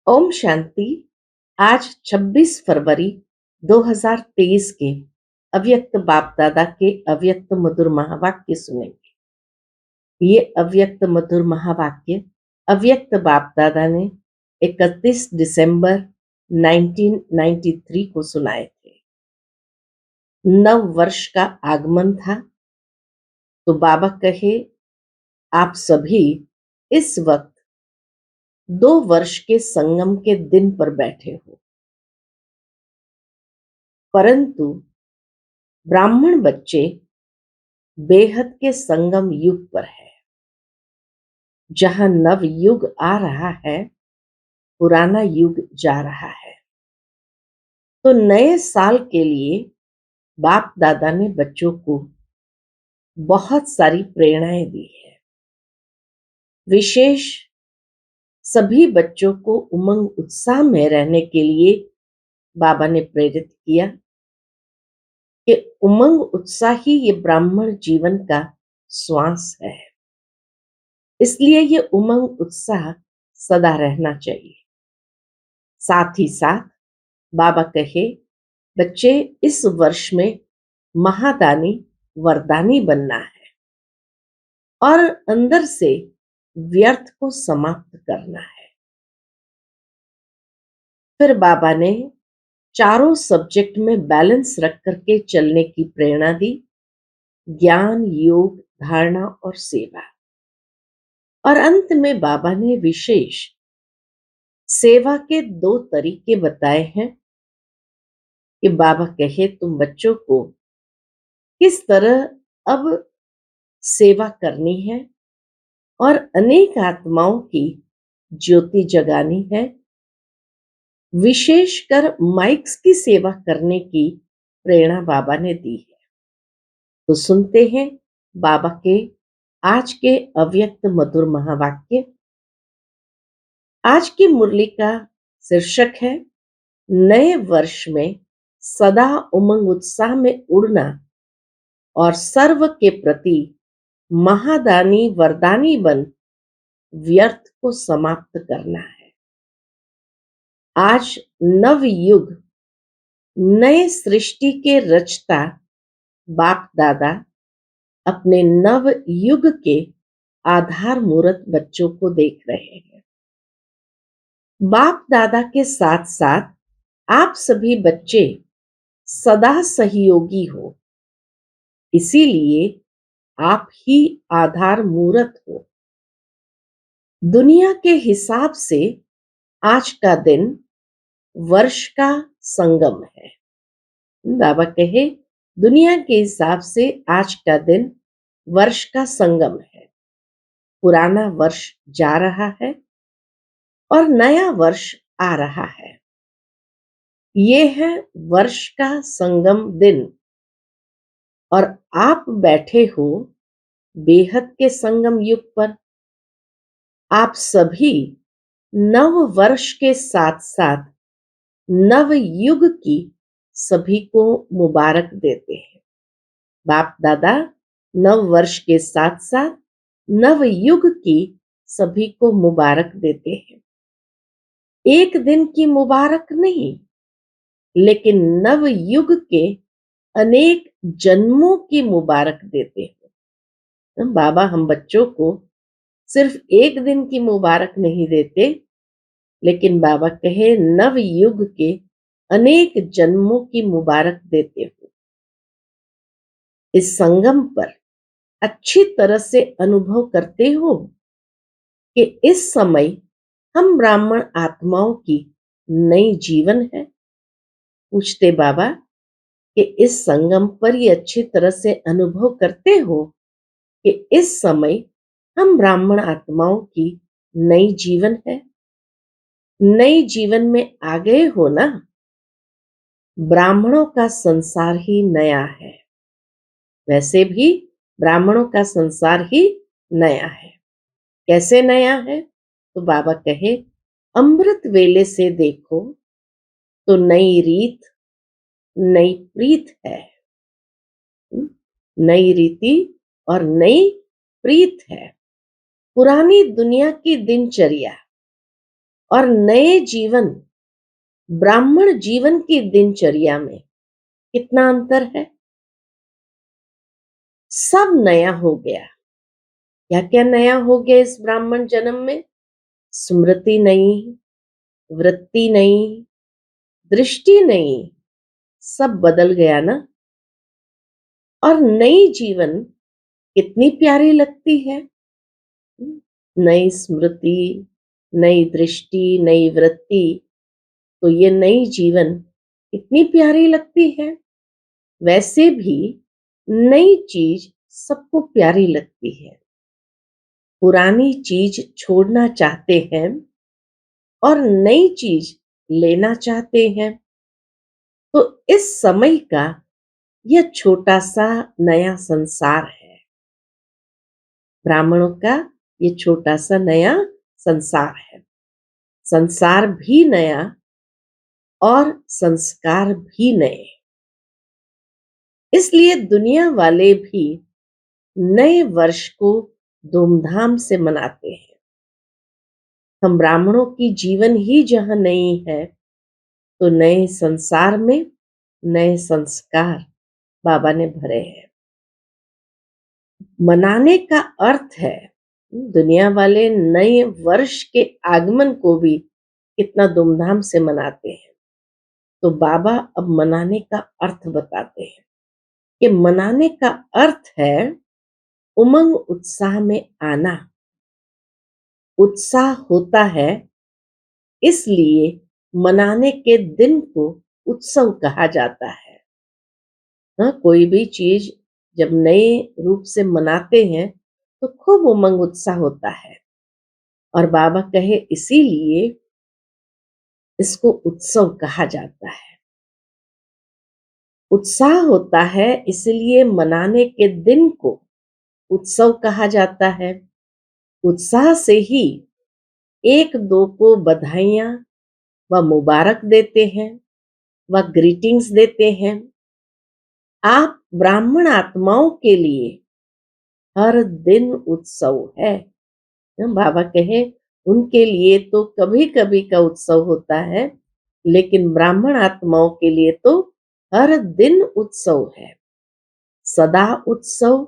ओम शांति। आज 26 फरवरी 2023 के अव्यक्त बाप दादा के अव्यक्त मधुर महावाक्य सुनेंगे। ये अव्यक्त मधुर महावाक्य अव्यक्त बाप दादा ने 31 दिसंबर 1993 को सुनाए थे। नव वर्ष का आगमन था, तो बाबा कहे, आप सभी इस वक्त 2 वर्ष के संगम के दिन पर बैठे हो, परंतु ब्राह्मण बच्चे बेहद के संगम युग पर है। जहां नव युग आ रहा है, पुराना युग जा रहा है। तो नए साल के लिए बाप दादा ने बच्चों को बहुत सारी प्रेरणाएं दी है। विशेष सभी बच्चों को उमंग उत्साह में रहने के लिए बाबा ने प्रेरित किया कि उमंग उत्साह ही ये ब्राह्मण जीवन का श्वास है। इसलिए ये उमंग उत्साह सदा रहना चाहिए। साथ ही साथ बाबा कहे, बच्चे इस वर्ष में महादानी वरदानी बनना है और अंदर से व्यर्थ को समाप्त करना है। फिर बाबा ने चारों सब्जेक्ट में बैलेंस रख करके चलने की प्रेरणा दी। ज्ञान, योग, धारणा और सेवा। और अंत में बाबा ने विशेष सेवा के 2 तरीके बताए हैं कि बाबा कहे, तुम बच्चों को किस तरह अब सेवा करनी है और अनेक आत्माओं की ज्योति जगानी है। विशेषकर माइक्स की सेवा करने की प्रेरणा बाबा ने दी है। तो सुनते हैं बाबा के आज के अव्यक्त मधुर महावाक्य। आज की मुरली का शीर्षक है, नए वर्ष में सदा उमंग उत्साह में उड़ना और सर्व के प्रति महादानी वरदानी बन व्यर्थ को समाप्त करना है। आज नव युग, नए सृष्टि के रचता बाप दादा अपने नव युग के आधार मूर्त बच्चों को देख रहे हैं। बाप दादा के साथ साथ आप सभी बच्चे सदा सहयोगी हो, इसीलिए आप ही आधार मूर्त हो। दुनिया के हिसाब से आज का दिन वर्ष का संगम है। बाबा कहे, दुनिया के हिसाब से आज का दिन वर्ष का संगम है। पुराना वर्ष जा रहा है और नया वर्ष आ रहा है। ये है वर्ष का संगम दिन और आप बैठे हो बेहद के संगम युग पर। आप सभी नव वर्ष के साथ साथ नव युग की सभी को मुबारक देते हैं। बाप दादा नव वर्ष के साथ साथ नव युग की सभी को मुबारक देते हैं। एक दिन की मुबारक नहीं, लेकिन नव युग के अनेक जन्मों की मुबारक देते हैं। बाबा हम बच्चों को सिर्फ एक दिन की मुबारक नहीं देते, लेकिन बाबा कहे नव युग के अनेक जन्मों की मुबारक देते हो। इस संगम पर अच्छी तरह से अनुभव करते हो कि इस समय हम ब्राह्मण आत्माओं की नई जीवन है। पूछते बाबा कि इस संगम पर ये अच्छी तरह से अनुभव करते हो कि इस समय हम ब्राह्मण आत्माओं की नई जीवन है। नई जीवन में आ गए हो ना। ब्राह्मणों का संसार ही नया है, वैसे भी ब्राह्मणों का संसार ही नया है। कैसे नया है? तो बाबा कहे, अमृत वेले से देखो तो नई रीत, नई प्रीत है। नई रीति और नई प्रीत है। पुरानी दुनिया की दिनचर्या और नए जीवन, ब्राह्मण जीवन की दिनचर्या में कितना अंतर है। सब नया हो गया। क्या क्या नया हो गया इस ब्राह्मण जन्म में? स्मृति नई, वृत्ति नई, दृष्टि नई, सब बदल गया ना। और नई जीवन कितनी प्यारी लगती है। नई स्मृति, नई दृष्टि, नई वृत्ति, तो ये नई जीवन कितनी प्यारी लगती है। वैसे भी नई चीज सबको प्यारी लगती है। पुरानी चीज छोड़ना चाहते हैं और नई चीज लेना चाहते हैं। तो इस समय का यह छोटा सा नया संसार है। ब्राह्मणों का ये छोटा सा नया संसार है। संसार भी नया और संस्कार भी नए। इसलिए दुनिया वाले भी नए वर्ष को धूमधाम से मनाते हैं। हम ब्राह्मणों की जीवन ही जहां नई है, तो नए संसार में नए संस्कार बाबा ने भरे हैं। मनाने का अर्थ है, दुनिया वाले नए वर्ष के आगमन को भी कितना धूमधाम से मनाते हैं, तो बाबा अब मनाने का अर्थ बताते हैं कि मनाने का अर्थ है उमंग उत्साह में आना। उत्साह होता है, इसलिए मनाने के दिन को उत्सव कहा जाता है। हाँ, कोई भी चीज जब नए रूप से मनाते हैं तो खूब उमंग उत्साह होता है। और बाबा कहे इसीलिए इसको उत्सव कहा जाता है। उत्साह होता है, इसलिए मनाने के दिन को उत्सव कहा जाता है। उत्साह से ही एक दो को बधाइयां व मुबारक देते हैं, व ग्रीटिंग्स देते हैं। आप ब्राह्मण आत्माओं के लिए हर दिन उत्सव है। बाबा कहे उनके लिए तो कभी कभी का उत्सव होता है, लेकिन ब्राह्मण आत्माओं के लिए तो हर दिन उत्सव है। सदा उत्सव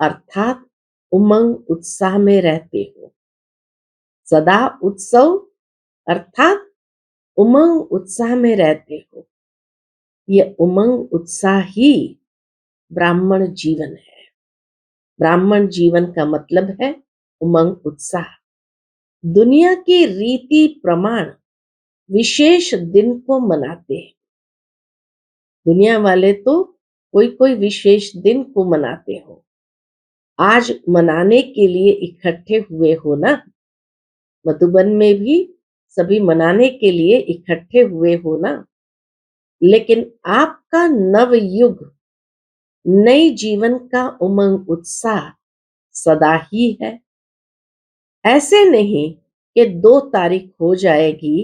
अर्थात उमंग उत्साह में रहते हो। सदा उत्सव अर्थात उमंग उत्साह में रहते हो। यह उमंग उत्साह ही ब्राह्मण जीवन है। ब्राह्मण जीवन का मतलब है उमंग उत्साह। दुनिया की रीति प्रमाण विशेष दिन को मनाते हैं। दुनिया वाले तो कोई कोई विशेष दिन को मनाते हो। आज मनाने के लिए इकट्ठे हुए हो ना। मधुबन में भी सभी मनाने के लिए इकट्ठे हुए हो ना। लेकिन आपका नव युग, नई जीवन का उमंग उत्साह सदा ही है। ऐसे नहीं कि 2 तारीख हो जाएगी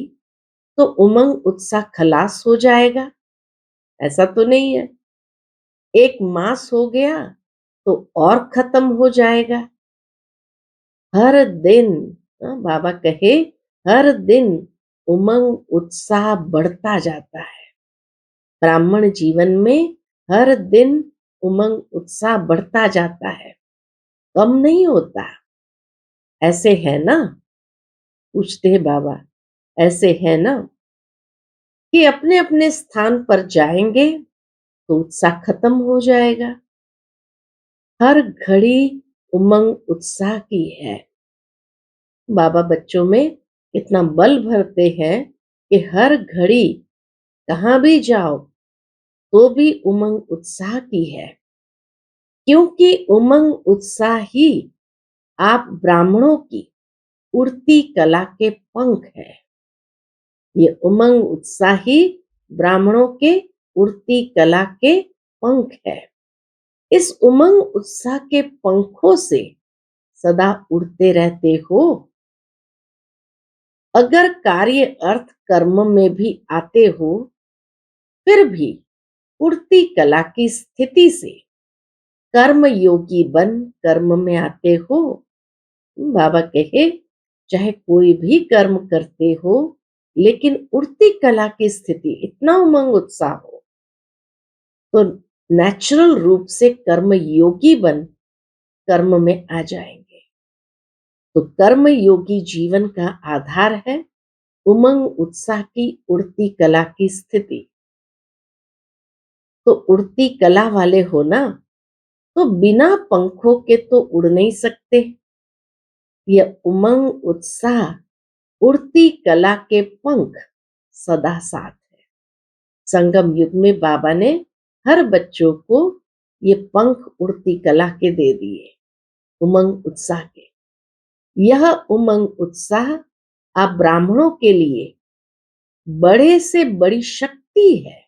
तो उमंग उत्साह खलास हो जाएगा। ऐसा तो नहीं है। 1 मास हो गया तो और खत्म हो जाएगा। हर दिन, बाबा कहे हर दिन उमंग उत्साह बढ़ता जाता है। ब्राह्मण जीवन में हर दिन उमंग उत्साह बढ़ता जाता है, कम नहीं होता। ऐसे है ना? पूछते हैं बाबा, ऐसे है ना कि अपने अपने स्थान पर जाएंगे तो उत्साह खत्म हो जाएगा। हर घड़ी उमंग उत्साह की है। बाबा बच्चों में इतना बल भरते हैं कि हर घड़ी कहाँ भी जाओ तो भी उमंग उत्साह की है। क्योंकि उमंग उत्साह ही आप ब्राह्मणों की उड़ती कला के पंख है। ये उमंग उत्साह ही ब्राह्मणों के उड़ती कला के पंख है। इस उमंग उत्साह के पंखों से सदा उड़ते रहते हो। अगर कार्य अर्थ कर्म में भी आते हो, फिर भी उड़ती कला की स्थिति से कर्म योगी बन कर्म में आते हो। बाबा कहे चाहे कोई भी कर्म करते हो, लेकिन उड़ती कला की स्थिति, इतना उमंग उत्साह हो, तो नेचुरल रूप से कर्म योगी बन कर्म में आ जाएंगे। तो कर्म योगी जीवन का आधार है उमंग उत्साह की उड़ती कला की स्थिति। तो उड़ती कला वाले हो ना, तो बिना पंखों के तो उड़ नहीं सकते। यह उमंग उत्साह उड़ती कला के पंख सदा साथ है। संगम युग में बाबा ने हर बच्चों को ये पंख उड़ती कला के दे दिए, उमंग उत्साह के। यह उमंग उत्साह आप ब्राह्मणों के लिए बड़े से बड़ी शक्ति है।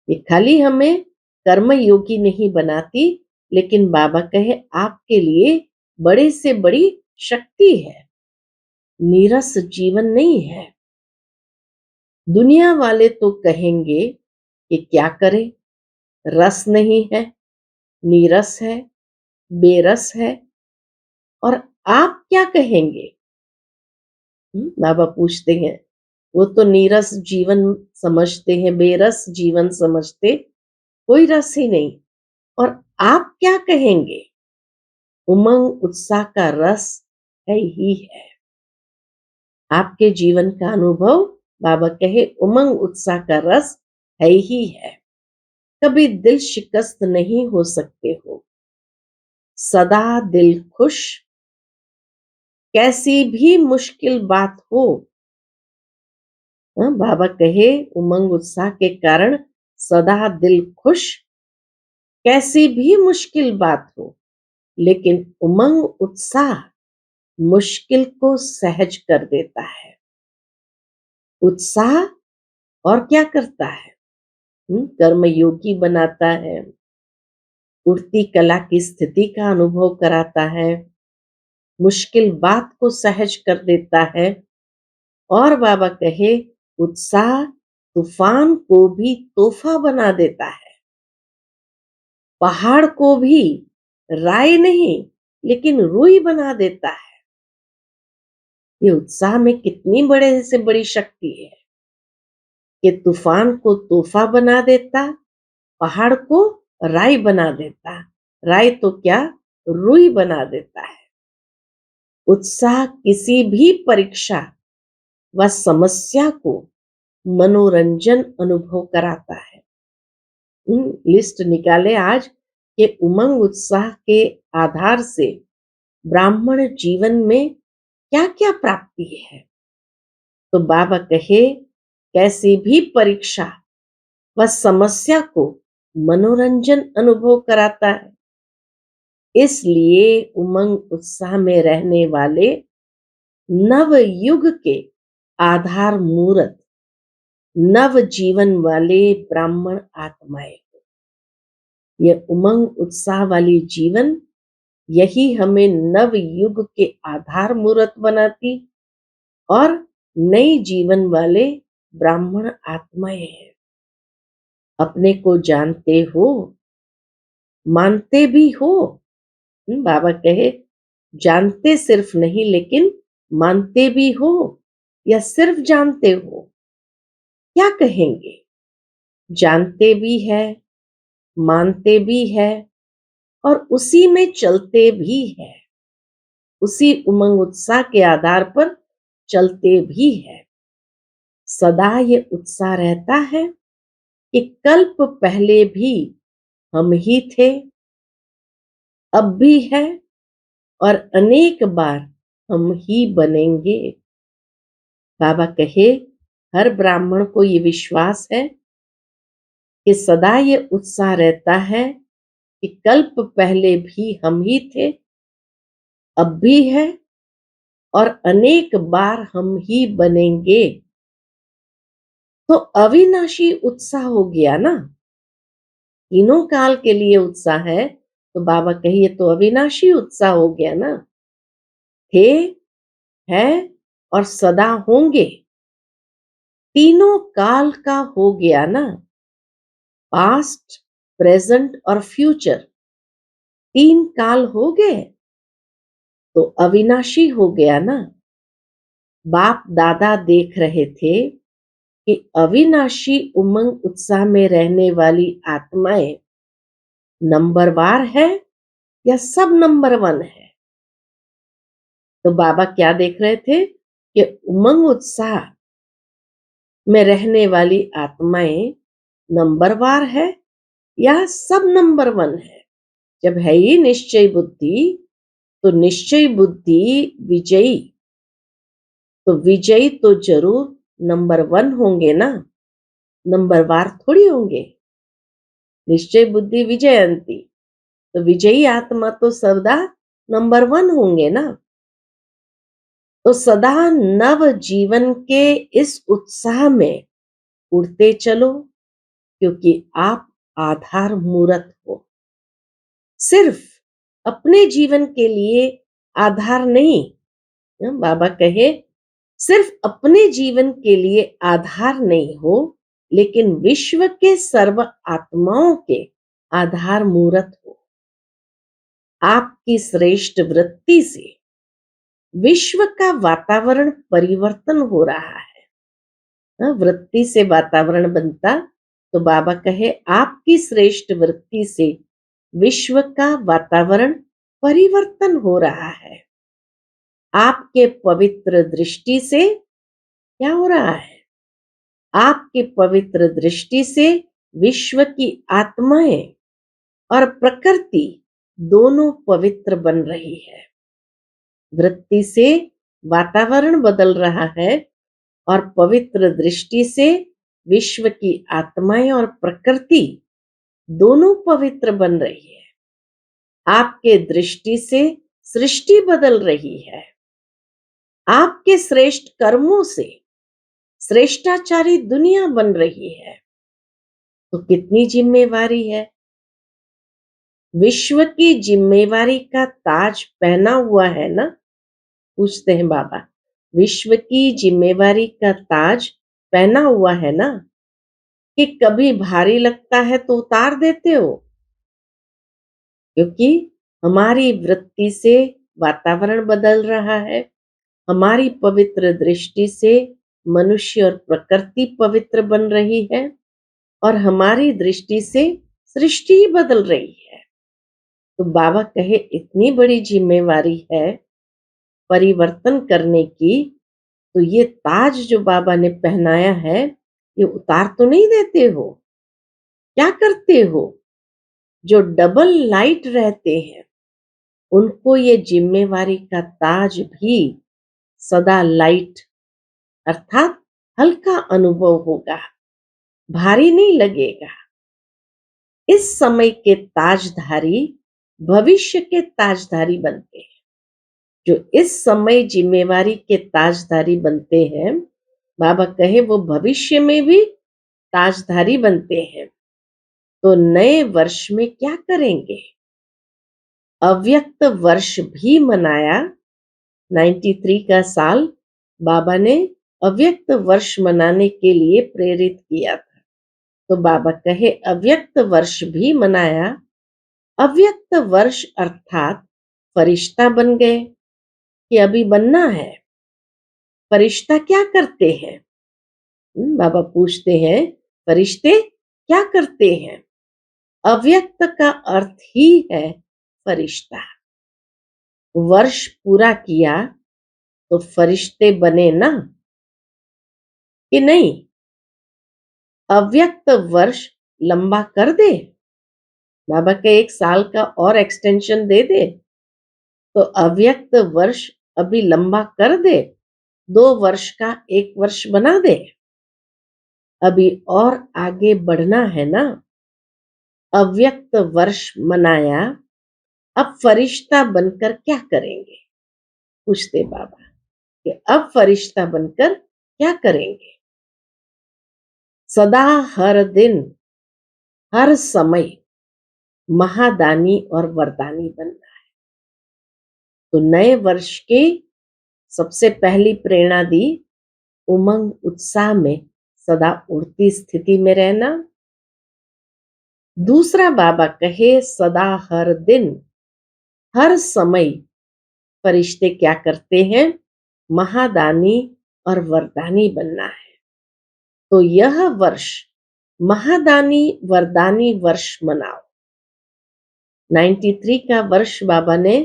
ये खाली हमें कर्म योगी नहीं बनाती, लेकिन बाबा कहे आपके लिए बड़े से बड़ी शक्ति है, नीरस जीवन नहीं है। दुनिया वाले तो कहेंगे कि क्या करें, रस नहीं है, नीरस है, बेरस है। और आप क्या कहेंगे? बाबा पूछते हैं। वो तो नीरस जीवन समझते हैं, बेरस जीवन समझते, कोई रस ही नहीं। और आप क्या कहेंगे? उमंग उत्साह का रस है ही है। आपके जीवन का अनुभव बाबा कहे उमंग उत्साह का रस है ही है। कभी दिल शिकस्त नहीं हो सकते हो, सदा दिल खुश, कैसी भी मुश्किल बात हो। बाबा कहे उमंग उत्साह के कारण सदा दिल खुश, कैसी भी मुश्किल बात हो, लेकिन उमंग उत्साह मुश्किल को सहज कर देता है। उत्साह और क्या करता है? कर्म योगी बनाता है, उड़ती कला की स्थिति का अनुभव कराता है, मुश्किल बात को सहज कर देता है। और बाबा कहे उत्साह तूफान को भी तोहफा बना देता है, पहाड़ को भी राय नहीं लेकिन रुई बना देता है। ये उत्साह में कितनी बड़े से बड़ी शक्ति है कि तूफान को तोहफा बना देता, पहाड़ को राई बना देता, राई तो क्या, रुई बना देता है। उत्साह किसी भी परीक्षा व समस्या को मनोरंजन अनुभव कराता है। लिस्ट निकाले आज के उमंग उत्साह के आधार से ब्राह्मण जीवन में क्या क्या प्राप्ति है। तो बाबा कहे कैसी भी परीक्षा व समस्या को मनोरंजन अनुभव कराता है। इसलिए उमंग उत्साह में रहने वाले नव युग के आधार मूर्त नव जीवन वाले ब्राह्मण आत्माएं। यह उमंग उत्साह वाली जीवन, यही हमें नव युग के आधार मूर्त बनाती और नई जीवन वाले ब्राह्मण आत्माएं हैं। अपने को जानते हो, मानते भी हो। बाबा कहे जानते सिर्फ नहीं लेकिन मानते भी हो, या सिर्फ जानते हो। क्या कहेंगे? जानते भी है, मानते भी है और उसी में चलते भी है, उसी उमंग उत्साह के आधार पर चलते भी है। सदा ये उत्साह रहता है कि कल्प पहले भी हम ही थे, अब भी है और अनेक बार हम ही बनेंगे। बाबा कहे हर ब्राह्मण को ये विश्वास है कि सदा ये उत्साह रहता है कि कल्प पहले भी हम ही थे, अब भी है और अनेक बार हम ही बनेंगे। तो अविनाशी उत्साह हो गया ना, तीनों काल के लिए उत्साह है। तो बाबा कहिए तो अविनाशी उत्साह हो गया ना, थे, है और सदा होंगे, तीनों काल का हो गया ना। पास्ट, प्रेजेंट और फ्यूचर, तीन काल हो गए तो अविनाशी हो गया ना। बाप दादा देख रहे थे कि अविनाशी उमंग उत्साह में रहने वाली आत्माएं नंबरवार है या सब नंबर वन है। तो बाबा क्या देख रहे थे कि उमंग उत्साह में रहने वाली आत्माएं नंबरवार है या सब नंबर वन है। जब है ही निश्चय बुद्धि, तो निश्चय बुद्धि विजयी, तो विजयी तो जरूर नंबर वन होंगे ना, नंबरवार थोड़ी होंगे। निश्चय बुद्धि विजयंती, तो विजयी आत्मा तो सदा नंबर वन होंगे ना। तो सदा नव जीवन के इस उत्साह में उड़ते चलो, क्योंकि आप आधार मूर्त हो। सिर्फ अपने जीवन के लिए आधार नहीं, बाबा कहे सिर्फ अपने जीवन के लिए आधार नहीं हो, लेकिन विश्व के सर्व आत्माओं के आधार मूर्त हो। आपकी श्रेष्ठ वृत्ति से विश्व का वातावरण परिवर्तन हो रहा है। वृत्ति से वातावरण बनता, तो बाबा कहे आपकी श्रेष्ठ वृत्ति से विश्व का वातावरण परिवर्तन हो रहा है। आपके पवित्र दृष्टि से क्या हो रहा है? आपके पवित्र दृष्टि से विश्व की आत्माएं और प्रकृति दोनों पवित्र बन रही है। वृत्ति से वातावरण बदल रहा है और पवित्र दृष्टि से विश्व की आत्माएं और प्रकृति दोनों पवित्र बन रही है। आपके दृष्टि से सृष्टि बदल रही है। आपके श्रेष्ठ कर्मों से श्रेष्ठाचारी दुनिया बन रही है। तो कितनी जिम्मेवारी है? विश्व की जिम्मेवारी का ताज पहना हुआ है ना? पूछते हैं बाबा, विश्व की जिम्मेवारी का ताज पहना हुआ है ना, कि कभी भारी लगता है तो उतार देते हो? क्योंकि हमारी वृत्ति से वातावरण बदल रहा है। हमारी पवित्र दृष्टि से मनुष्य और प्रकृति पवित्र बन रही है और हमारी दृष्टि से सृष्टि ही बदल रही है। तो बाबा कहे इतनी बड़ी जिम्मेवारी है परिवर्तन करने की, तो ये ताज जो बाबा ने पहनाया है, ये उतार तो नहीं देते हो? क्या करते हो? जो डबल लाइट रहते हैं उनको ये जिम्मेवारी का ताज भी सदा लाइट अर्थात हल्का अनुभव होगा, भारी नहीं लगेगा। इस समय के ताजधारी भविष्य के ताजधारी बनते हैं। जो इस समय जिम्मेवारी के ताजधारी बनते हैं, बाबा कहे वो भविष्य में भी ताजधारी बनते हैं। तो नए वर्ष में क्या करेंगे? अव्यक्त वर्ष भी मनाया। 93 का साल बाबा ने अव्यक्त वर्ष मनाने के लिए प्रेरित किया था। तो बाबा कहे अव्यक्त वर्ष भी मनाया। अव्यक्त वर्ष अर्थात फरिश्ता बन गए कि अभी बनना है। फरिश्ता क्या करते हैं? बाबा पूछते हैं फरिश्ते क्या करते हैं? अव्यक्त का अर्थ ही है फरिश्ता। वर्ष पूरा किया तो फरिश्ते बने ना, कि नहीं? अव्यक्त वर्ष लंबा कर दे, बाबा के 1 साल का और एक्सटेंशन दे दे, तो अव्यक्त वर्ष अभी लंबा कर दे, 2 वर्ष का 1 वर्ष बना दे। अभी और आगे बढ़ना है ना। अव्यक्त वर्ष मनाया, अब फरिश्ता बनकर क्या करेंगे? पूछते बाबा कि अब फरिश्ता बनकर क्या करेंगे? सदा हर दिन हर समय महादानी और वरदानी बनना है। तो नए वर्ष की सबसे पहली प्रेरणा दी उमंग उत्साह में सदा उड़ती स्थिति में रहना। दूसरा बाबा कहे सदा हर दिन हर समय फरिश्ते क्या करते हैं? महादानी और वरदानी बनना है। तो यह वर्ष महादानी वरदानी वर्ष मनाओ। 93 का वर्ष बाबा ने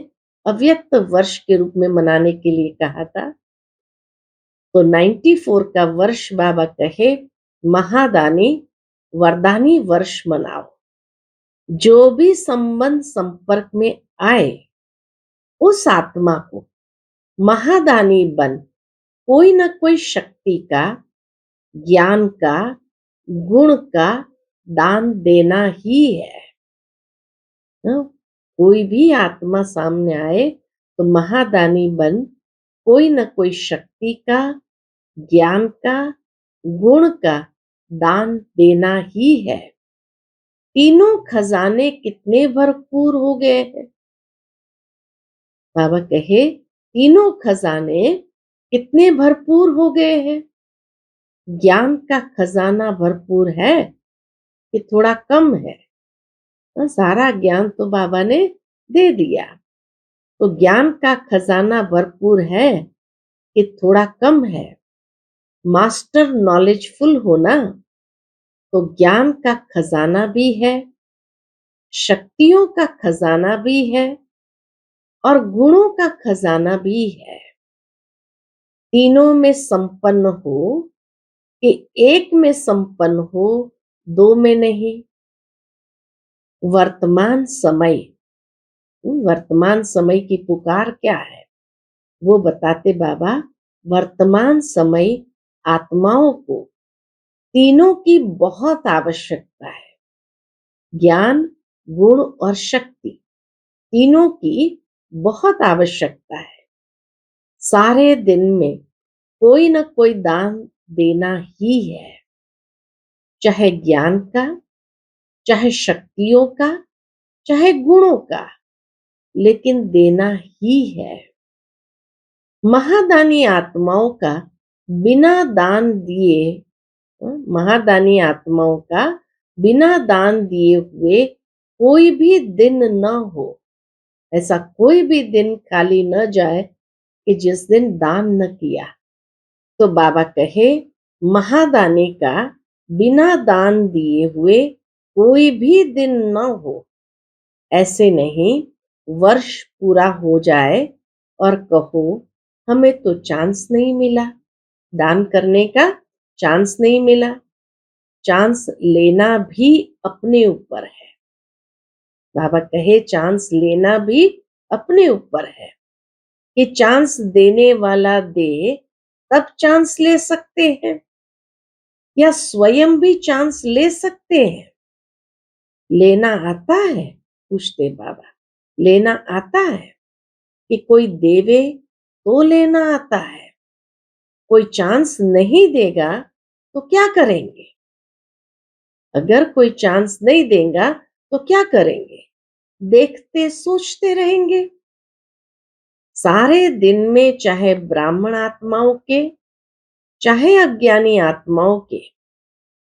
अव्यक्त वर्ष के रूप में मनाने के लिए कहा था। तो 94 का वर्ष बाबा कहे महादानी वरदानी वर्ष मनाओ। जो भी संबंध संपर्क में आए उस आत्मा को महादानी बन कोई न कोई शक्ति का, ज्ञान का, गुण का दान देना ही है। कोई भी आत्मा सामने आए तो महादानी बन कोई न कोई शक्ति का, ज्ञान का, गुण का दान देना ही है। तीनों खजाने कितने भरपूर हो गए हैं। बाबा कहे तीनों खजाने कितने भरपूर हो गए हैं। ज्ञान का खजाना भरपूर है कि थोड़ा कम है? सारा ज्ञान तो बाबा ने दे दिया। तो ज्ञान का खजाना भरपूर है कि थोड़ा कम है? मास्टर नॉलेजफुल होना तो ज्ञान का खजाना भी है, शक्तियों का खजाना भी है और गुणों का खजाना भी है। तीनों में संपन्न हो कि एक में संपन्न हो, दो में नहीं। वर्तमान समय की पुकार क्या है वो बताते बाबा। वर्तमान समय आत्माओं को तीनों की बहुत आवश्यकता है। ज्ञान, गुण और शक्ति तीनों की बहुत आवश्यकता है। सारे दिन में कोई न कोई दान देना ही है, चाहे ज्ञान का, चाहे शक्तियों का, चाहे गुणों का, लेकिन देना ही है। महादानी आत्माओं का बिना दान दिए महादानी आत्माओं का बिना दान दिए हुए कोई भी दिन न हो। ऐसा कोई भी दिन खाली न जाए कि जिस दिन दान न किया। तो बाबा कहे महादानी का बिना दान दिए हुए कोई भी दिन न हो। ऐसे नहीं वर्ष पूरा हो जाए और कहो हमें तो चांस नहीं मिला, दान करने का चांस नहीं मिला। चांस लेना भी अपने ऊपर है। बाबा कहे चांस लेना भी अपने ऊपर है कि चांस देने वाला दे तब चांस ले सकते हैं या स्वयं भी चांस ले सकते हैं। लेना आता है? पूछते बाबा। लेना आता है कि कोई देवे तो लेना आता है। कोई चांस नहीं देगा तो क्या करेंगे? अगर कोई चांस नहीं देगा तो क्या करेंगे? देखते सोचते रहेंगे। सारे दिन में चाहे ब्राह्मण आत्माओं के, चाहे अज्ञानी आत्माओं के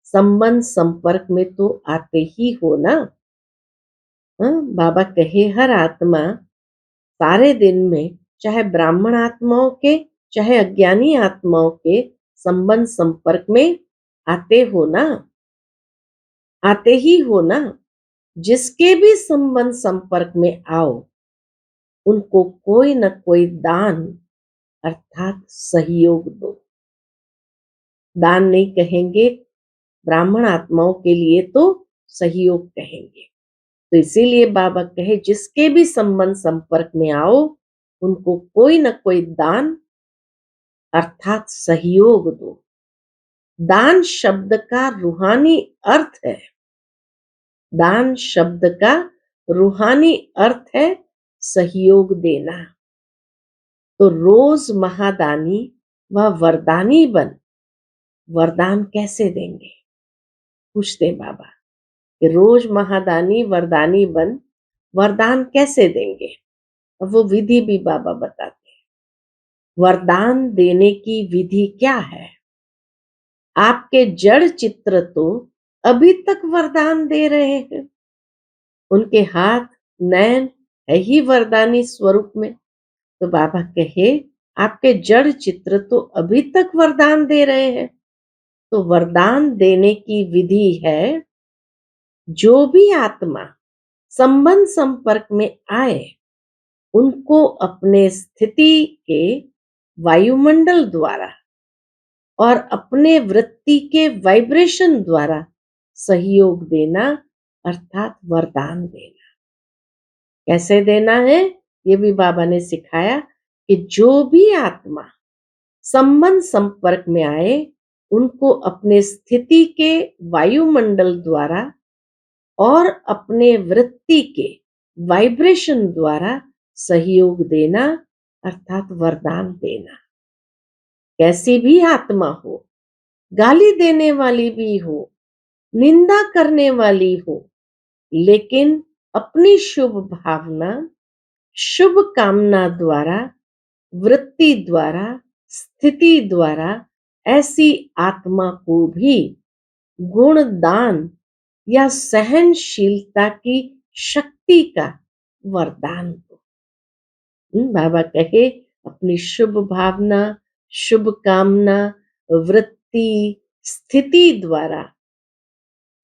संबंध संपर्क में तो आते ही हो ना। बाबा कहे हर आत्मा सारे दिन में चाहे ब्राह्मण आत्माओं के, चाहे अज्ञानी आत्माओं के संबंध संपर्क में आते हो ना, आते ही हो ना। जिसके भी संबंध संपर्क में आओ उनको कोई न कोई दान अर्थात सहयोग दो। दान नहीं कहेंगे, ब्राह्मण आत्माओं के लिए तो सहयोग कहेंगे। तो इसीलिए बाबा कहे जिसके भी संबंध संपर्क में आओ उनको कोई न कोई दान अर्थात सहयोग दो। दान शब्द का रूहानी अर्थ है। दान शब्द का रूहानी अर्थ है सहयोग देना। तो रोज महादानी व वरदानी बन वरदान कैसे देंगे? पूछते बाबा कि रोज महादानी वरदानी बन वरदान कैसे देंगे? अब वो विधि भी बाबा बताते हैं। वरदान देने की विधि क्या है? आपके जड़ चित्र तो अभी तक वरदान दे रहे हैं। उनके हाथ नैन है ही वरदानी स्वरूप में। तो बाबा कहे आपके जड़ चित्र तो अभी तक वरदान दे रहे हैं। तो वरदान देने की विधि है, जो भी आत्मा संबंध संपर्क में आए उनको अपने स्थिति के वायुमंडल द्वारा और अपने वृत्ति के वाइब्रेशन द्वारा सहयोग देना, अर्थात वरदान देना। कैसे देना है ये भी बाबा ने सिखाया कि जो भी आत्मा संबंध संपर्क में आए उनको अपने स्थिति के वायुमंडल द्वारा और अपने वृत्ति के वाइब्रेशन द्वारा सहयोग देना, अर्थात वरदान देना। कैसी भी आत्मा हो, गाली देने वाली भी हो, निंदा करने वाली हो, लेकिन अपनी शुभ भावना, शुभ कामना द्वारा, वृत्ति द्वारा, स्थिति द्वारा ऐसी आत्मा को भी गुण दान या सहनशीलता की शक्ति का वरदान दो। बाबा कहे अपनी शुभ भावना, शुभ कामना, वृत्ति, स्थिति द्वारा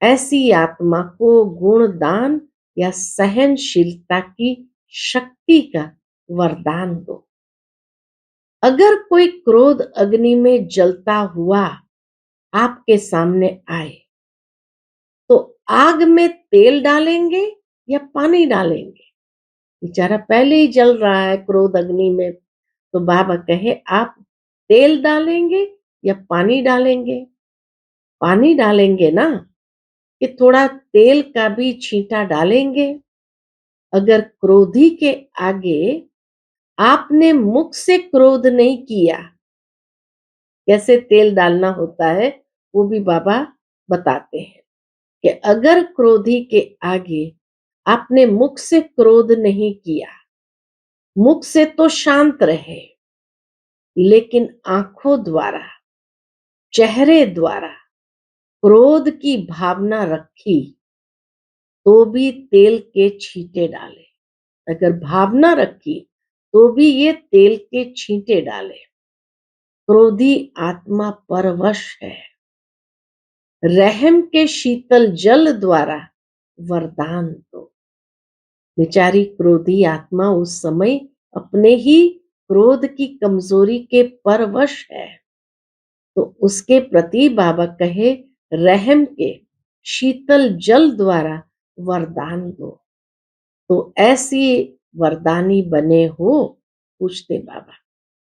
ऐसी आत्मा को गुण दान या सहनशीलता की शक्ति का वरदान दो। अगर कोई क्रोध अग्नि में जलता हुआ आपके सामने आए तो आग में तेल डालेंगे या पानी डालेंगे? बेचारा पहले ही जल रहा है क्रोध अग्नि में। तो बाबा कहे आप तेल डालेंगे या पानी डालेंगे? पानी डालेंगे ना, कि थोड़ा तेल का भी छींटा डालेंगे। अगर क्रोधी के आगे आपने मुख से क्रोध नहीं किया, कैसे तेल डालना होता है वो भी बाबा बताते हैं कि अगर क्रोधी के आगे आपने मुख से क्रोध नहीं किया, मुख से तो शांत रहे, लेकिन आंखों द्वारा, चेहरे द्वारा क्रोध की भावना रखी, तो भी तेल के छींटे डाले। अगर भावना रखी तो भी ये तेल के छींटे डाले। क्रोधी आत्मा परवश है। रहम के शीतल जल द्वारा वरदान दो। बेचारी क्रोधी आत्मा उस समय अपने ही क्रोध की कमजोरी के परवश है, तो उसके प्रति बाबा कहे रहम के शीतल जल द्वारा वरदान दो। तो ऐसी वरदानी बने हो, पूछते बाबा,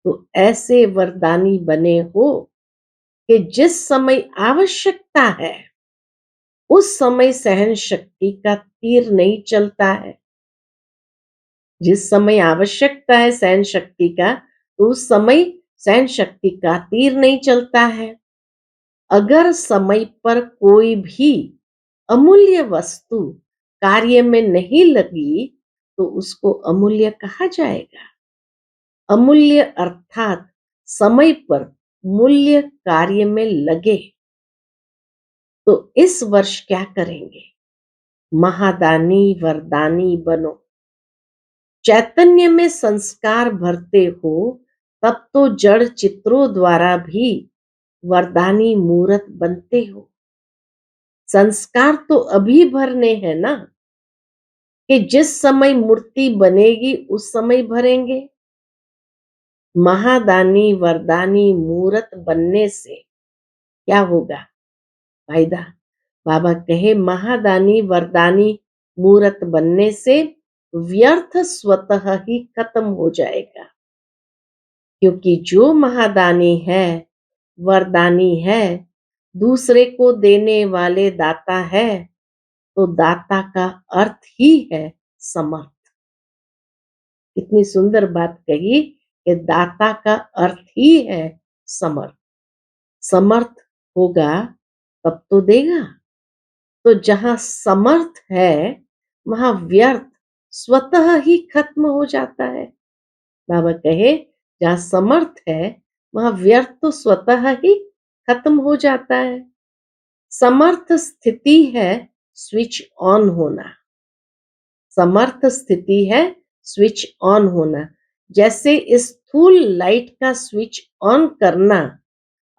तो ऐसे वरदानी बने हो कि जिस समय आवश्यकता है उस समय सहन शक्ति का तीर नहीं चलता है। जिस समय आवश्यकता है सहन शक्ति का, तो उस समय सहन शक्ति का तीर नहीं चलता है। अगर समय पर कोई भी अमूल्य वस्तु कार्य में नहीं लगी तो उसको अमूल्य कहा जाएगा। अमूल्य अर्थात समय पर मूल्य कार्य में लगे। तो इस वर्ष क्या करेंगे? महादानी वरदानी बनो। चैतन्य में संस्कार भरते हो तब तो जड़ चित्रों द्वारा भी वरदानी मूर्त बनते हो। संस्कार तो अभी भरने हैं ना, कि जिस समय मूर्ति बनेगी उस समय भरेंगे। महादानी वरदानी मूर्त बनने से क्या होगा फायदा? बाबा कहे महादानी वरदानी मूर्त बनने से व्यर्थ स्वतः ही खत्म हो जाएगा। क्योंकि जो महादानी है, वरदानी है, दूसरे को देने वाले दाता है, तो दाता का अर्थ ही है समर्थ। कितनी सुंदर बात कही कि दाता का अर्थ ही है समर्थ। समर्थ होगा तब तो देगा। तो जहां समर्थ है वहां व्यर्थ स्वतः ही खत्म हो जाता है। बाबा कहे जहां समर्थ है वहां व्यर्थ तो स्वतः ही खत्म हो जाता है। समर्थ स्थिति है स्विच ऑन होना। समर्थ स्थिति है स्विच ऑन होना। जैसे इस फुल लाइट का स्विच ऑन करना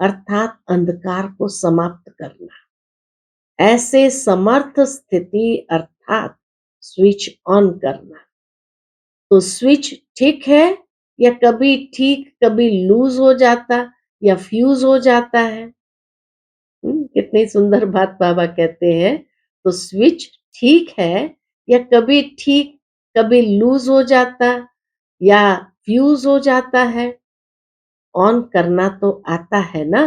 अर्थात अंधकार को समाप्त करना। ऐसे समर्थ स्थिति अर्थात स्विच ऑन करना। तो स्विच ठीक है या कभी ठीक कभी लूज हो जाता या फ्यूज हो जाता है। कितनी सुंदर बात बाबा कहते हैं। तो स्विच ठीक है या कभी ठीक कभी लूज हो जाता या फ्यूज हो जाता है। ऑन करना तो आता है ना।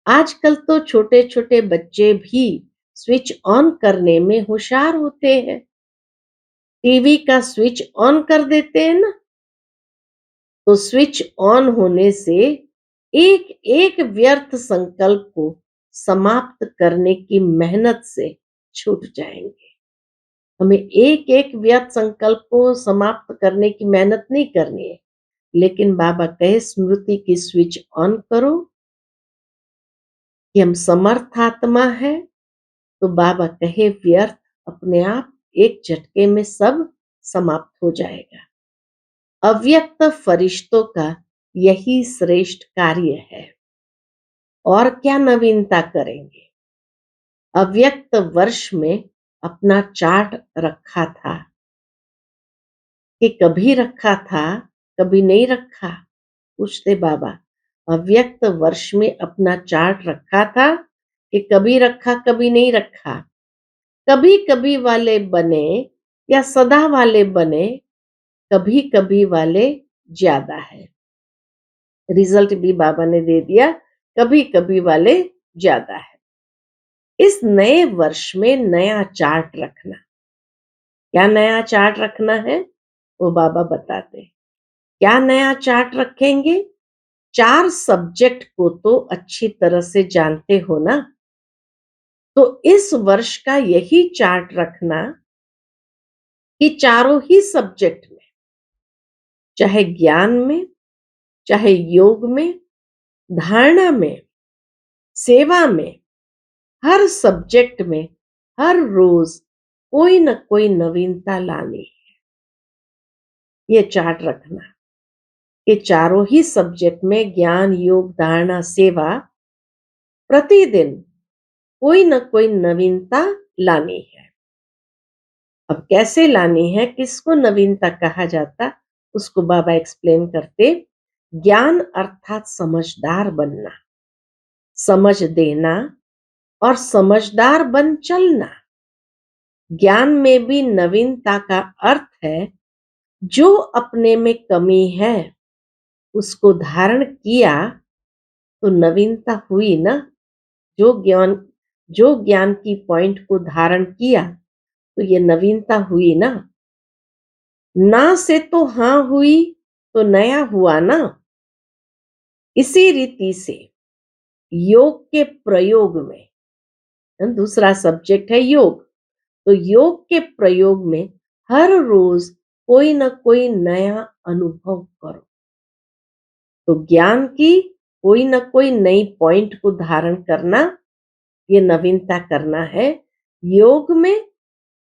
आजकल तो छोटे छोटे बच्चे भी स्विच ऑन करने में होशियार होते हैं। टीवी का स्विच ऑन कर देते हैं ना। तो स्विच ऑन होने से एक एक व्यर्थ संकल्प को समाप्त करने की मेहनत से छूट जाएंगे। हमें एक एक व्यर्थ संकल्प को समाप्त करने की मेहनत नहीं करनी है, लेकिन बाबा कहे स्मृति की स्विच ऑन करो कि हम समर्थ आत्मा है। तो बाबा कहे व्यर्थ अपने आप एक झटके में सब समाप्त हो जाएगा। अव्यक्त फरिश्तों का यही श्रेष्ठ कार्य है। और क्या नवीनता करेंगे। अव्यक्त वर्ष में अपना चार्ट रखा था कि कभी रखा था कभी नहीं रखा। पूछते बाबा अव्यक्त वर्ष में अपना चार्ट रखा था कि कभी रखा कभी नहीं रखा। कभी कभी वाले बने या सदा वाले बने, कभी कभी वाले ज्यादा है। रिजल्ट भी बाबा ने दे दिया, कभी कभी वाले ज्यादा है। इस नए वर्ष में नया चार्ट रखना। क्या नया चार्ट रखना है वो बाबा बताते हैं। क्या नया चार्ट रखेंगे। 4 सब्जेक्ट को तो अच्छी तरह से जानते हो ना। तो इस वर्ष का यही चार्ट रखना कि चारों ही सब्जेक्ट में, चाहे ज्ञान में, चाहे योग में, धारणा में, सेवा में, हर सब्जेक्ट में हर रोज कोई न कोई नवीनता लानी है। ये चार्ट रखना कि चारों ही सब्जेक्ट में ज्ञान योग धारणा सेवा प्रतिदिन कोई न कोई नवीनता लानी है। अब कैसे लानी है, किसको नवीनता कहा जाता, उसको बाबा एक्सप्लेन करते। ज्ञान अर्थात समझदार बनना, समझ देना और समझदार बन चलना। ज्ञान में भी नवीनता का अर्थ है जो अपने में कमी है उसको धारण किया तो नवीनता हुई ना। जो ज्ञान की पॉइंट को धारण किया तो ये नवीनता हुई ना। ना से तो हाँ हुई तो नया हुआ ना। इसी रीति से योग के प्रयोग में, दूसरा सब्जेक्ट है योग। तो योग के प्रयोग में हर रोज कोई ना कोई नया अनुभव करो। तो ज्ञान की कोई ना कोई नई पॉइंट को धारण करना, ये नवीनता करना है। योग में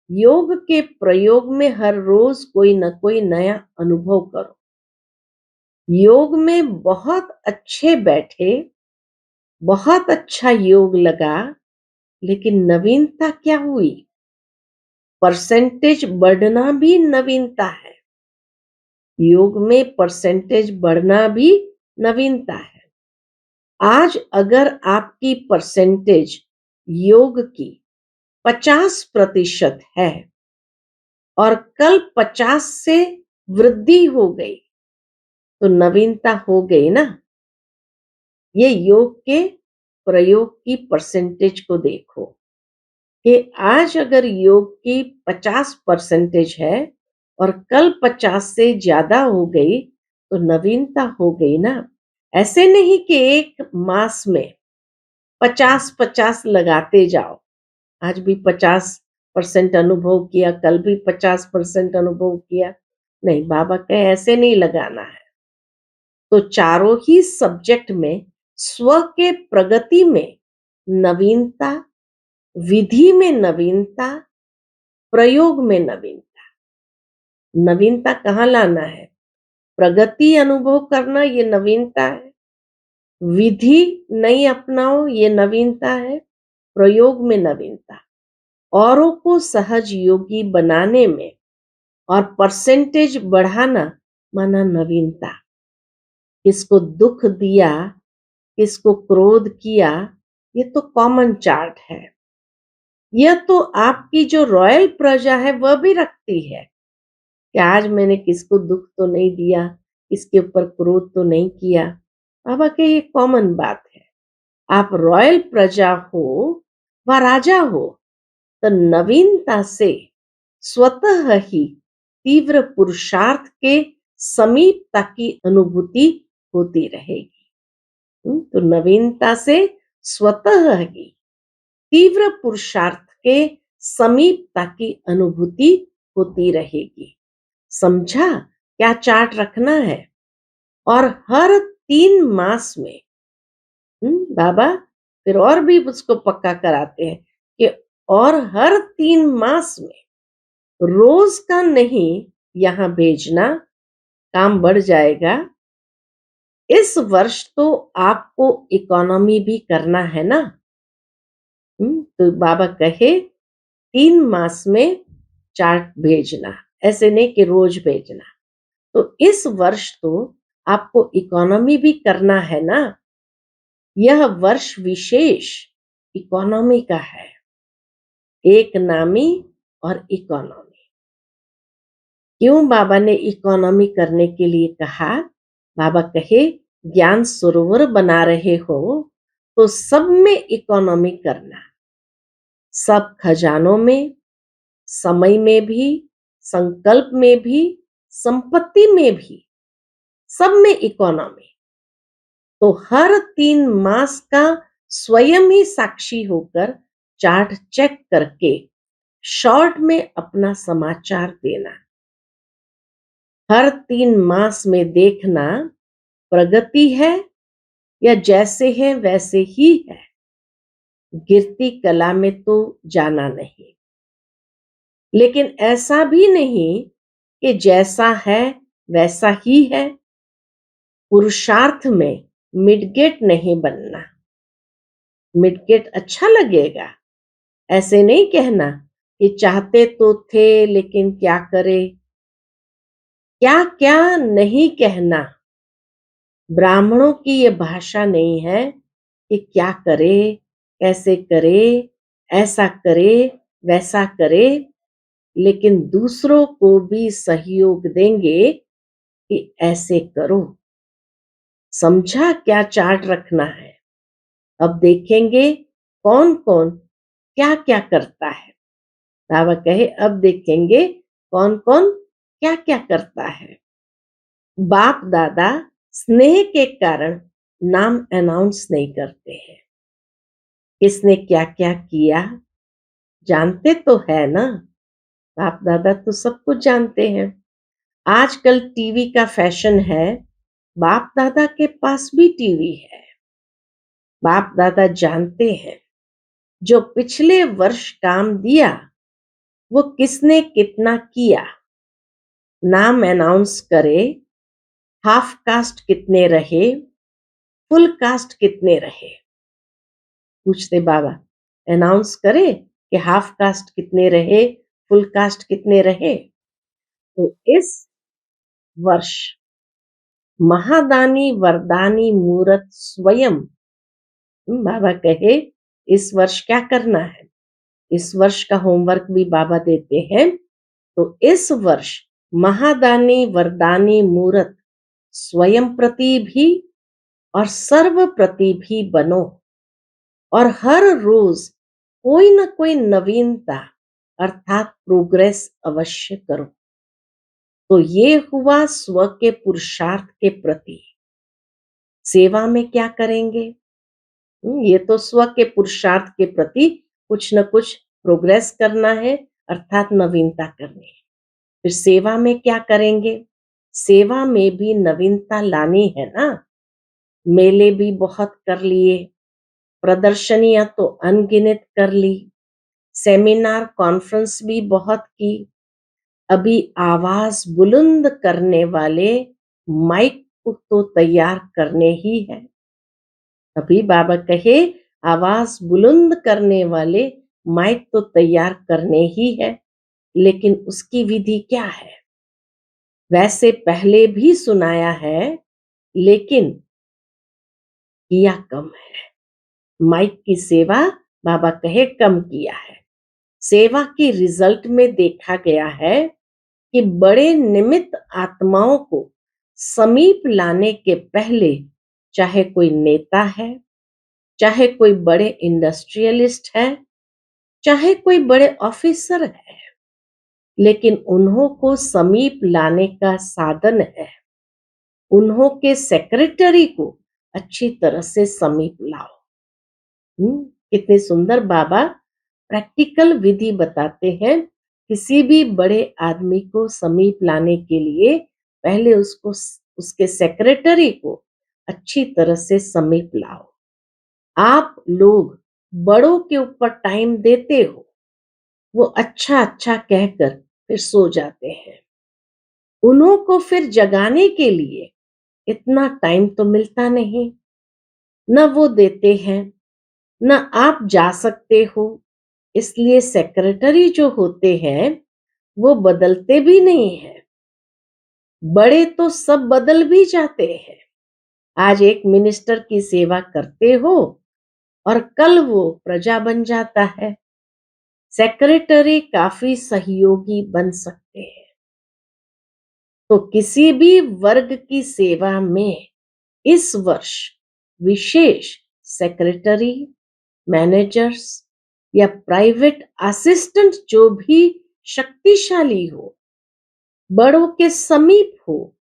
योग के प्रयोग में हर रोज कोई ना कोई नया अनुभव करो। योग में बहुत अच्छे बैठे, बहुत अच्छा योग लगा, लेकिन नवीनता क्या हुई। परसेंटेज बढ़ना भी नवीनता है। योग में परसेंटेज बढ़ना भी नवीनता है। आज अगर आपकी परसेंटेज योग की 50% है और कल 50 से वृद्धि हो गई तो नवीनता हो गई ना। ये योग के प्रयोग की परसेंटेज को देखो कि आज अगर योग की 50% है और कल 50 से ज्यादा हो गई तो नवीनता हो गई ना। ऐसे नहीं कि एक मास में 50-50 लगाते जाओ। आज भी 50% अनुभव किया, कल भी 50% अनुभव किया। नहीं, बाबा कहे ऐसे नहीं लगाना है। तो चारों ही सब्जेक्ट में स्व के प्रगति में नवीनता, विधि में नवीनता, प्रयोग में नवीनता। नवीनता कहाँ लाना है। प्रगति अनुभव करना ये नवीनता है। विधि नई अपनाओ ये नवीनता है। प्रयोग में नवीनता। औरों को सहज योगी बनाने में और परसेंटेज बढ़ाना माना नवीनता। किसको दुख दिया, किसको क्रोध किया, ये तो कॉमन चार्ट है। यह तो आपकी जो रॉयल प्रजा है वह भी रखती है कि आज मैंने किसको दुख तो नहीं दिया, किसके ऊपर क्रोध तो नहीं किया। बाबा के ये कॉमन बात है। आप रॉयल प्रजा हो व राजा हो तो नवीनता से स्वतः ही तीव्र पुरुषार्थ के समीपता की अनुभूति होती रहेगी। तो नवीनता से स्वतः ही तीव्र पुरुषार्थ के समीपता की अनुभूति होती रहेगी। समझा क्या चार्ट रखना है? और हर 3 मास में बाबा फिर और भी उसको पक्का कराते हैं कि और हर 3 मास में रोज का नहीं यहां भेजना, काम बढ़ जाएगा। इस वर्ष तो आपको इकोनॉमी भी करना है ना। तो बाबा कहे 3 मास में चार्ट भेजना, ऐसे नहीं कि रोज भेजना। तो इस वर्ष तो आपको इकोनॉमी भी करना है ना। यह वर्ष विशेष इकोनॉमी का है। एक नामी और इकोनॉमी। क्यों बाबा ने इकोनॉमी करने के लिए कहा? बाबा कहे ज्ञान सरोवर बना रहे हो तो सब में इकोनॉमी करना। सब खजानों में, समय में भी, संकल्प में भी, संपत्ति में भी, सब में इकोनॉमी। तो हर 3 मास का स्वयं ही साक्षी होकर चार्ट चेक करके शॉर्ट में अपना समाचार देना। हर 3 मास में देखना प्रगति है या जैसे है वैसे ही है। गिरती कला में तो जाना नहीं। लेकिन ऐसा भी नहीं कि जैसा है वैसा ही है। पुरुषार्थ में मिडगेट नहीं बनना। मिडगेट अच्छा लगेगा, ऐसे नहीं कहना कि चाहते तो थे लेकिन क्या करे। क्या क्या नहीं कहना। ब्राह्मणों की ये भाषा नहीं है कि क्या करे, कैसे करे, ऐसा करे, वैसा करे। लेकिन दूसरों को भी सहयोग देंगे कि ऐसे करो। समझा क्या चार्ट रखना है? अब देखेंगे कौन कौन क्या क्या करता है। बाबा कहे अब देखेंगे कौन कौन क्या क्या करता है। बाप दादा स्नेह के कारण नाम अनाउंस नहीं करते हैं। किसने क्या क्या किया जानते तो है ना। बाप दादा तो सब कुछ जानते हैं। आजकल टीवी का फैशन है। बाप दादा के पास भी टीवी है। बाप दादा जानते हैं जो पिछले वर्ष काम दिया वो किसने कितना किया। नाम अनाउंस करे। हाफ कास्ट कितने रहे, फुल कास्ट कितने रहे। पूछते बाबा अनाउंस करे कि हाफ कास्ट कितने रहे, फुल कास्ट कितने रहे। तो इस वर्ष महादानी वरदानी मूरत स्वयं बाबा कहे इस वर्ष क्या करना है। इस वर्ष का होमवर्क भी बाबा देते हैं। तो इस वर्ष महादानी वरदानी मूरत स्वयं प्रति भी और सर्व प्रति भी बनो और हर रोज कोई ना कोई नवीनता अर्थात प्रोग्रेस अवश्य करो। तो ये हुआ स्व के पुरुषार्थ के प्रति। सेवा में क्या करेंगे? ये तो स्व के पुरुषार्थ के प्रति कुछ न कुछ प्रोग्रेस करना है अर्थात नवीनता करनी है। फिर सेवा में क्या करेंगे? सेवा में भी नवीनता लानी है ना। मेले भी बहुत कर लिए, प्रदर्शनियां तो अनगिनत कर ली, सेमिनार कॉन्फ्रेंस भी बहुत की। अभी आवाज बुलंद करने वाले माइक को तो तैयार करने ही है। तभी बाबा कहे, आवाज बुलंद करने वाले माइक तो तैयार करने ही है, लेकिन उसकी विधि क्या है? वैसे पहले भी सुनाया है, लेकिन किया कम है। माइक की सेवा बाबा कहे कम किया है। सेवा की रिजल्ट में देखा गया है कि बड़े निमित्त आत्माओं को समीप लाने के पहले, चाहे कोई नेता है, चाहे कोई बड़े इंडस्ट्रियलिस्ट है, चाहे कोई बड़े ऑफिसर है, लेकिन उन्हों को समीप लाने का साधन है, उन्हों के सेक्रेटरी को अच्छी तरह से समीप लाओ। कितने सुंदर बाबा प्रैक्टिकल विधि बताते हैं। किसी भी बड़े आदमी को समीप लाने के लिए पहले उसको उसके सेक्रेटरी को अच्छी तरह से समीप लाओ। आप लोग बड़ों के ऊपर टाइम देते हो, वो अच्छा अच्छा कहकर फिर सो जाते हैं। उन्हों को फिर जगाने के लिए इतना टाइम तो मिलता नहीं, न वो देते हैं, न आप जा सकते हो। इसलिए सेक्रेटरी जो होते हैं वो बदलते भी नहीं है। बड़े तो सब बदल भी जाते हैं। आज एक मिनिस्टर की सेवा करते हो और कल वो प्रजा बन जाता है। सेक्रेटरी काफी सहयोगी बन सकते हैं। तो किसी भी वर्ग की सेवा में इस वर्ष विशेष सेक्रेटरी, मैनेजर्स या प्राइवेट असिस्टेंट जो भी शक्तिशाली हो, बड़ों के समीप हो,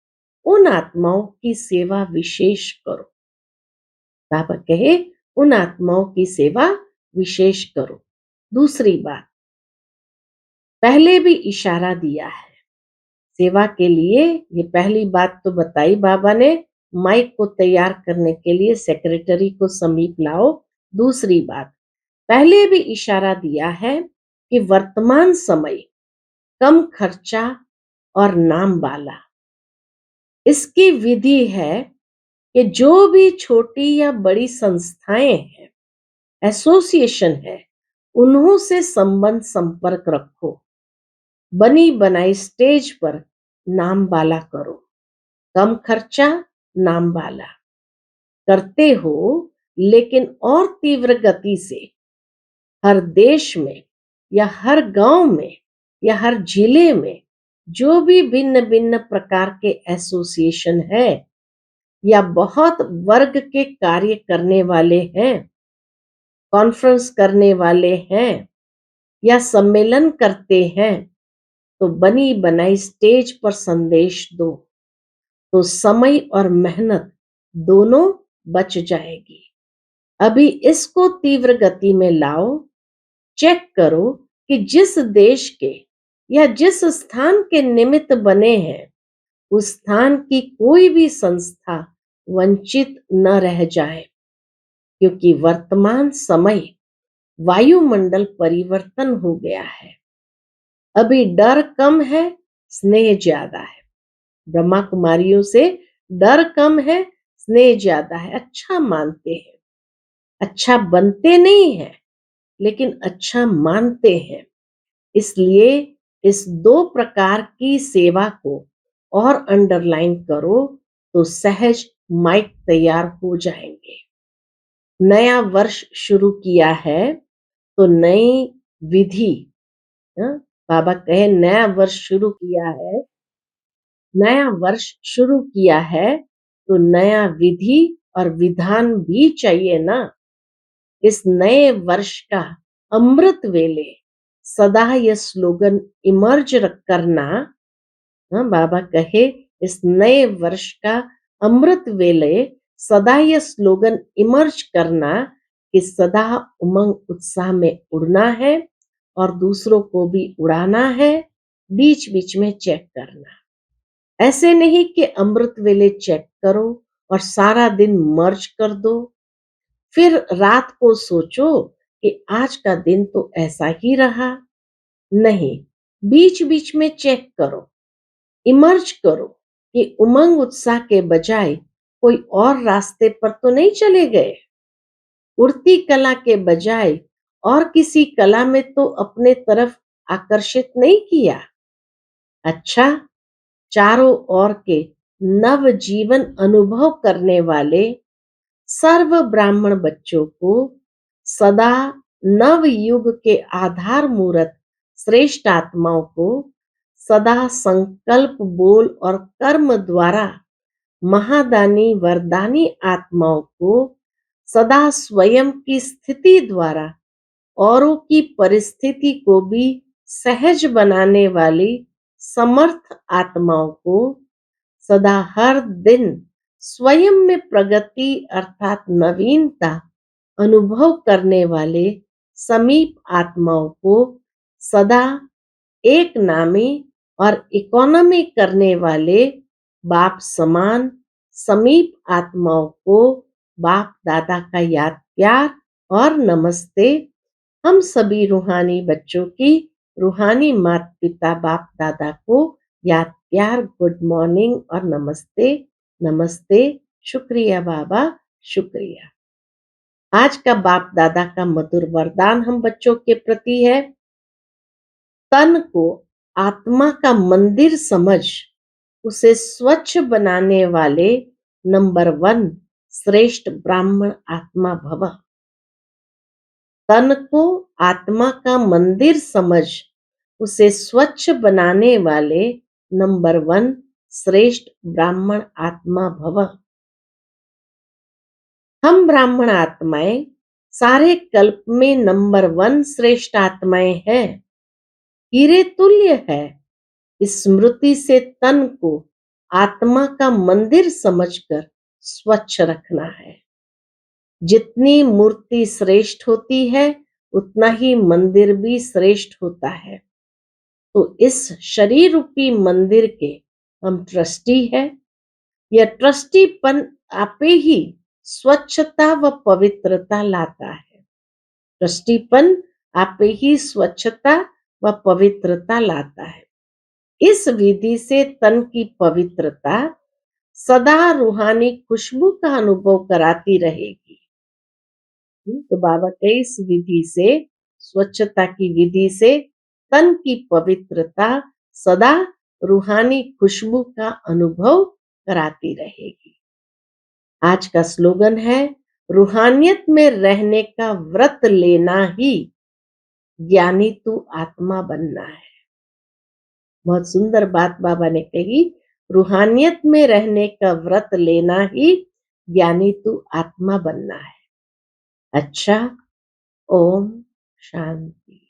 उन आत्माओं की सेवा विशेष करो। बाबा कहे, उन आत्माओं की सेवा विशेष करो। दूसरी बात, पहले भी इशारा दिया है सेवा के लिए। ये पहली बात तो बताई बाबा ने, माइक को तैयार करने के लिए सेक्रेटरी को समीप लाओ। दूसरी बात, पहले भी इशारा दिया है कि वर्तमान समय कम खर्चा और नाम वाला। इसकी विधि है कि जो भी छोटी या बड़ी संस्थाएं हैं, एसोसिएशन है, उन्हों से संबंध संपर्क रखो। बनी बनाई स्टेज पर नाम वाला करो। कम खर्चा, नाम वाला करते हो, लेकिन और तीव्र गति से हर देश में या हर गांव में या हर जिले में जो भी भिन्न भिन्न प्रकार के एसोसिएशन है या बहुत वर्ग के कार्य करने वाले हैं, कॉन्फ्रेंस करने वाले हैं या सम्मेलन करते हैं, तो बनी बनाई स्टेज पर संदेश दो, तो समय और मेहनत दोनों बच जाएगी। अभी इसको तीव्र गति में लाओ। चेक करो कि जिस देश के या जिस स्थान के निमित्त बने हैं, उस स्थान की कोई भी संस्था वंचित न रह जाए, क्योंकि वर्तमान समय वायुमंडल परिवर्तन हो गया है। अभी डर कम है, स्नेह ज्यादा है। ब्रह्मा कुमारियों से डर कम है, स्नेह ज्यादा है। अच्छा मानते हैं, अच्छा बनते नहीं है, लेकिन अच्छा मानते हैं। इसलिए इस दो प्रकार की सेवा को और अंडरलाइन करो, तो सहज माइक तैयार हो जाएंगे। नया वर्ष शुरू किया है तो नई विधि, हाँ, बाबा कहे नया वर्ष शुरू किया है, नया वर्ष शुरू किया है तो नया विधि और विधान भी चाहिए ना। इस नए वर्ष का अमृत वेले सदा यह स्लोगन इमर्ज करना। हाँ, बाबा कहे इस नए वर्ष का अमृत वेले सदा यह स्लोगन इमर्ज करना कि सदा उमंग उत्साह में उड़ना है और दूसरों को भी उड़ाना है, बीच बीच में चेक करना। ऐसे नहीं कि अमृत वेले चेक करो और सारा दिन मर्ज कर दो, फिर रात को सोचो कि आज का दिन तो ऐसा ही रहा। नहीं, बीच बीच में चेक करो, इमर्ज करो, कि उमंग उत्साह के बजाय कोई और रास्ते पर तो नहीं चले गए? उड़ती कला के बजाय और किसी कला में तो अपने तरफ आकर्षित नहीं किया? अच्छा, चारों ओर के नव जीवन अनुभव करने वाले सर्व ब्राह्मण बच्चों को सदा नव युग के आधार मूरत श्रेष्ठ आत्माओं को सदा संकल्प बोल और कर्म द्वारा महादानी वरदानी आत्माओं को सदा स्वयं की स्थिति द्वारा औरों की परिस्थिति को भी सहज बनाने वाली समर्थ आत्माओं को सदा हर दिन स्वयं में प्रगति अर्थात नवीनता अनुभव करने वाले समीप आत्माओं को सदा एक नामी और इकोनॉमी करने वाले बाप समान समीप आत्माओं को बाप दादा का याद प्यार और नमस्ते। हम सभी रूहानी बच्चों की रूहानी माता पिता बाप दादा को याद प्यार गुड मॉर्निंग और नमस्ते। नमस्ते, शुक्रिया बाबा, शुक्रिया। आज का बाप दादा का मधुर वरदान हम बच्चों के प्रति है, तन को आत्मा का मंदिर समझ उसे स्वच्छ बनाने वाले नंबर 1 श्रेष्ठ ब्राह्मण आत्मा भव। तन को आत्मा का मंदिर समझ उसे स्वच्छ बनाने वाले नंबर 1 श्रेष्ठ ब्राह्मण आत्मा भव। हम ब्राह्मण आत्माएं सारे कल्प में नंबर 1 श्रेष्ठ आत्माएं हैं, हीरे तुल्य है। स्मृति से तन को आत्मा का मंदिर समझकर स्वच्छ रखना है। जितनी मूर्ति श्रेष्ठ होती है उतना ही मंदिर भी श्रेष्ठ होता है। तो इस शरीर रूपी मंदिर के हम ट्रस्टी है। यह ट्रस्टीपन आपे ही स्वच्छता व पवित्रता लाता है। ट्रस्टीपन आपे ही स्वच्छता व पवित्रता लाता है। इस विधि से तन की पवित्रता सदा रूहानी खुशबू का अनुभव कराती रहेगी। तो बाबा के इस विधि से, स्वच्छता की विधि से तन की पवित्रता सदा रूहानी खुशबू का अनुभव कराती रहेगी। आज का स्लोगन है, रूहानियत में रहने का व्रत लेना ही ज्ञानी तू आत्मा बनना है। बहुत सुंदर बात बाबा ने कही, रूहानियत में रहने का व्रत लेना ही ज्ञानी तू आत्मा बनना है। अच्छा, ओम शांति।